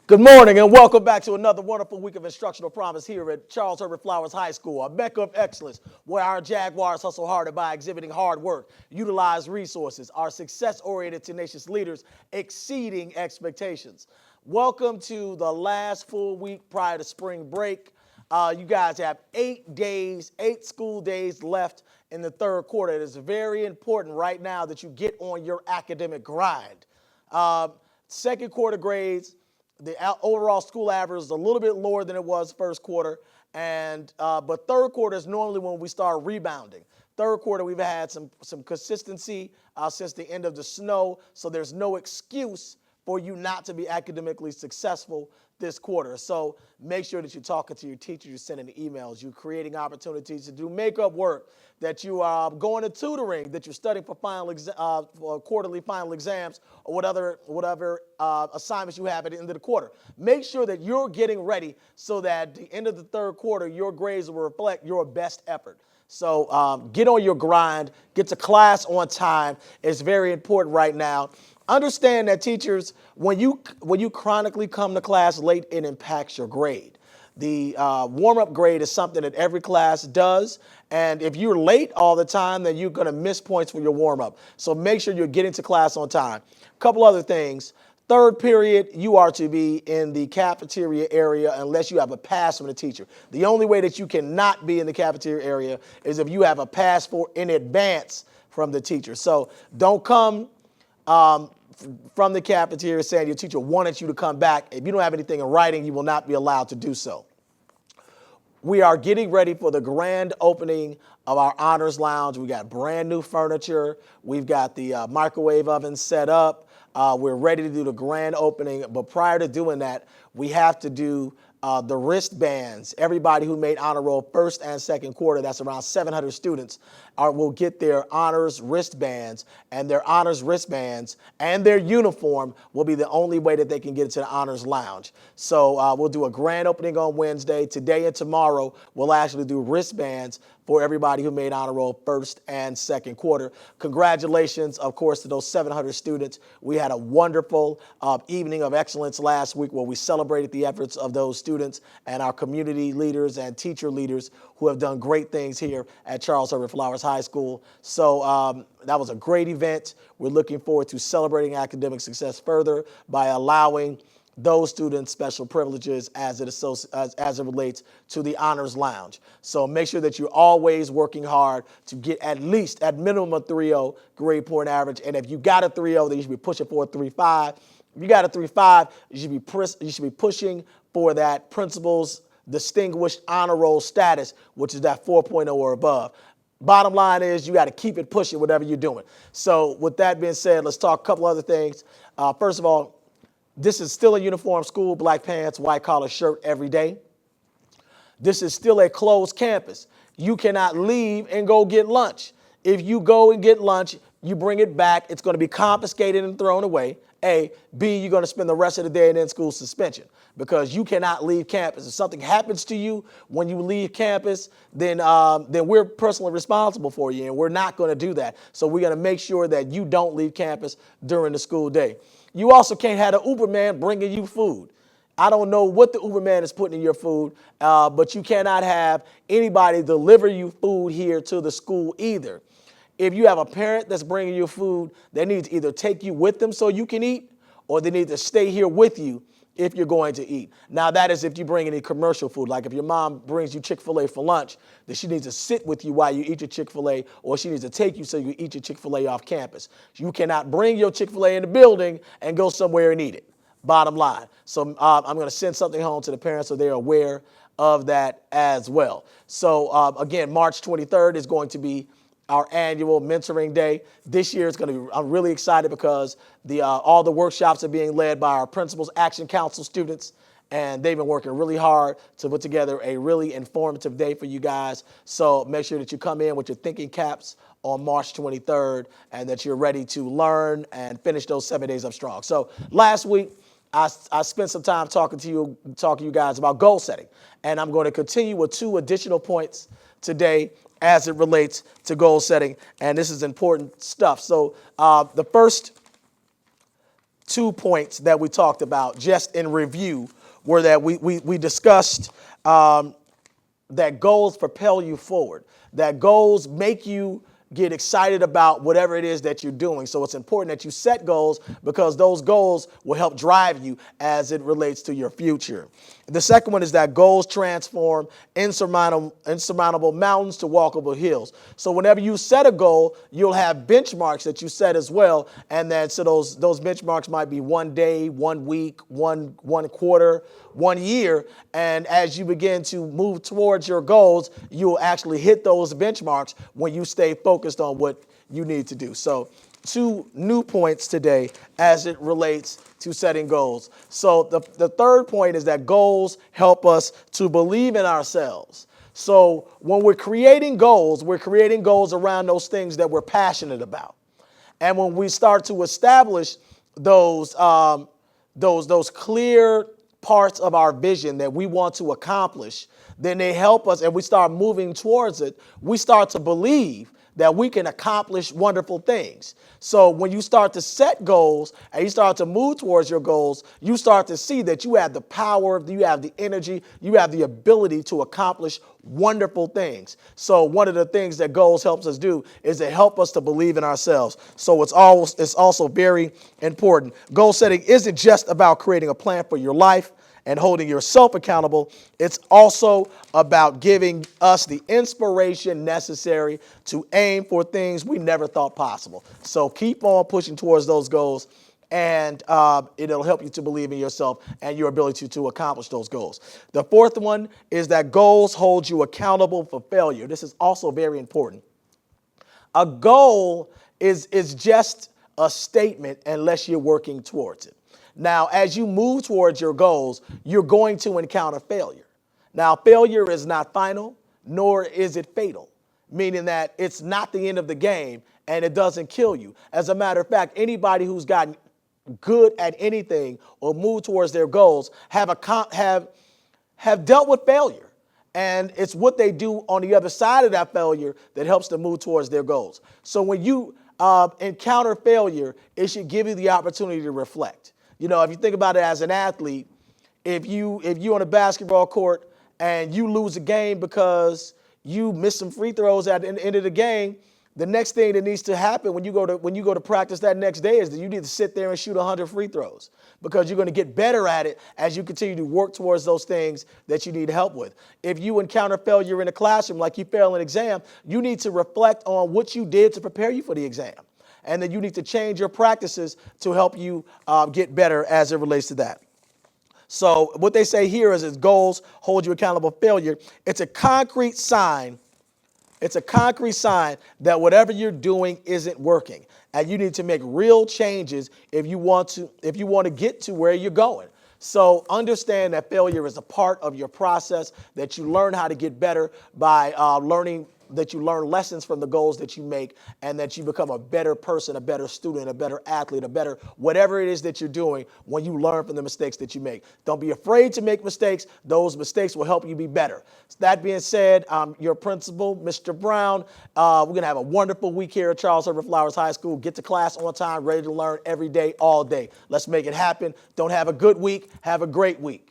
Good morning and welcome back to another wonderful week of instructional promise here at Charles Herbert Flowers High School, a mecca of excellence where our Jaguars hustle harder by exhibiting hard work, utilize resources, are success-oriented, tenacious leaders exceeding expectations. Welcome to the last full week prior to spring break. You guys have 8 days, 8 school days left in the third quarter. It is very important right now that you get on your academic grind. Second quarter grades, the overall school average is a little bit lower than it was first quarter, but third quarter is normally when we start rebounding. Third quarter, we've had some consistency since the end of the snow, so there's no excuse for you not to be academically successful this quarter. So make sure that you're talking to your teachers, you're sending emails, you're creating opportunities to do makeup work, that you are going to tutoring, that you're studying for for quarterly final exams, or whatever assignments you have at the end of the quarter. Make sure that you're getting ready so that at the end of the third quarter, your grades will reflect your best effort. So get on your grind, get to class on time. It's very important right now. Understand that teachers, when you chronically come to class late, it impacts your grade. The warm-up grade is something that every class does, and if you're late all the time, then you're going to miss points for your warm-up. So make sure you're getting to class on time. A couple other things. Third period, you are to be in the cafeteria area unless you have a pass from the teacher. The only way that you cannot be in the cafeteria area is if you have a pass in advance from the teacher. So don't come from the cafeteria saying your teacher wanted you to come back. If you don't have anything in writing, you will not be allowed to do so. We are getting ready for the grand opening of our Honors Lounge. We got brand new furniture. We've got the microwave oven set up. We're ready to do the grand opening. But prior to doing that, we have to do the wristbands. Everybody who made honor roll first and second quarter, that's around 700 students, will get their honors wristbands, and their honors wristbands and their uniform will be the only way that they can get into the Honors Lounge. So we'll do a grand opening on Wednesday. Today and tomorrow, we'll actually do wristbands for everybody who made honor roll first and second quarter. Congratulations, of course, to those 700 students. We had a wonderful evening of excellence last week where we celebrated the efforts of those students and our community leaders and teacher leaders who have done great things here at Charles Herbert Flowers High School. So that was a great event. We're looking forward to celebrating academic success further by allowing those students special privileges as it relates to the Honors Lounge. So make sure that you're always working hard to get at minimum a 3.0 grade point average. And if you got a 3.0, then you should be pushing for a 3.5. If you got a 3.5, you should be pushing for that principal's distinguished honor roll status, which is that 4.0 or above. Bottom line is you got to keep it pushing whatever you're doing. So with that being said, let's talk a couple other things. First of all, this is still a uniform school, black pants, white collar shirt every day. This is still a closed campus. You cannot leave and go get lunch. If you go and get lunch, you bring it back, it's going to be confiscated and thrown away. A. B, you're going to spend the rest of the day in in-school suspension because you cannot leave campus. If something happens to you when you leave campus, then we're personally responsible for you, and we're not going to do that. So we're going to make sure that you don't leave campus during the school day. You also can't have an Uber man bringing you food. I don't know what the Uber man is putting in your food, but you cannot have anybody deliver you food here to the school either. If you have a parent that's bringing you food, they need to either take you with them so you can eat, or they need to stay here with you if you're going to eat. Now, that is if you bring any commercial food. Like if your mom brings you Chick-fil-A for lunch, then she needs to sit with you while you eat your Chick-fil-A, or she needs to take you so you eat your Chick-fil-A off campus. You cannot bring your Chick-fil-A in the building and go somewhere and eat it. Bottom line. So I'm going to send something home to the parents so they're aware of that as well. So again, March 23rd is going to be our annual mentoring day. This year it's going to be, I'm really excited because all the workshops are being led by our Principals Action Council students, and they've been working really hard to put together a really informative day for you guys. So make sure that you come in with your thinking caps on March 23rd and that you're ready to learn and finish those 7 days up strong. So last week, I spent some time talking to you guys about goal setting, and I'm going to continue with 2 additional points today as it relates to goal setting, and this is important stuff. So the first 2 points that we talked about just in review were that we discussed that goals propel you forward, that goals make you get excited about whatever it is that you're doing. So it's important that you set goals because those goals will help drive you as it relates to your future. The second one is that goals transform insurmountable mountains to walkable hills. So whenever you set a goal, you'll have benchmarks that you set as well. And then so those benchmarks might be 1 day, 1 week, one quarter, 1 year. And as you begin to move towards your goals, you'll actually hit those benchmarks when you stay focused on what you need to do. So 2 new points today as it relates to setting goals. So the third point is that goals help us to believe in ourselves. So when we're creating goals around those things that we're passionate about. And when we start to establish those clear parts of our vision that we want to accomplish, then they help us and we start moving towards it. We start to believe that we can accomplish wonderful things. So when you start to set goals and you start to move towards your goals, you start to see that you have the power, you have the energy, you have the ability to accomplish wonderful things. So one of the things that goals helps us do is to help us to believe in ourselves. So it's also very important. Goal setting isn't just about creating a plan for your life and holding yourself accountable. It's also about giving us the inspiration necessary to aim for things we never thought possible. So keep on pushing towards those goals, and it'll help you to believe in yourself and your ability to accomplish those goals. The fourth one is that goals hold you accountable for failure. This is also very important. A goal is just a statement unless you're working towards it. Now, as you move towards your goals, you're going to encounter failure. Now, failure is not final, nor is it fatal, meaning that it's not the end of the game and it doesn't kill you. As a matter of fact, anybody who's gotten good at anything or moved towards their goals have dealt with failure. And it's what they do on the other side of that failure that helps them move towards their goals. So when you encounter failure, it should give you the opportunity to reflect. You know, if you think about it as an athlete, if you're on a basketball court and you lose a game because you miss some free throws at the end of the game, the next thing that needs to happen when you go to practice that next day is that you need to sit there and shoot 100 free throws because you're going to get better at it as you continue to work towards those things that you need help with. If you encounter failure in a classroom, like you fail an exam, you need to reflect on what you did to prepare you for the exam. And then you need to change your practices to help you get better as it relates to that. So what they say here is goals hold you accountable for failure. It's a concrete sign. It's a concrete sign that whatever you're doing isn't working. And you need to make real changes if you want to get to where you're going. So understand that failure is a part of your process, that you learn how to get better by that you learn lessons from the goals that you make, and that you become a better person, a better student, a better athlete, a better whatever it is that you're doing when you learn from the mistakes that you make. Don't be afraid to make mistakes. Those mistakes will help you be better. That being said, I'm your principal, Mr. Brown. We're going to have a wonderful week here at Charles Herbert Flowers High School. Get to class on time, ready to learn every day, all day. Let's make it happen. Don't have a good week. Have a great week.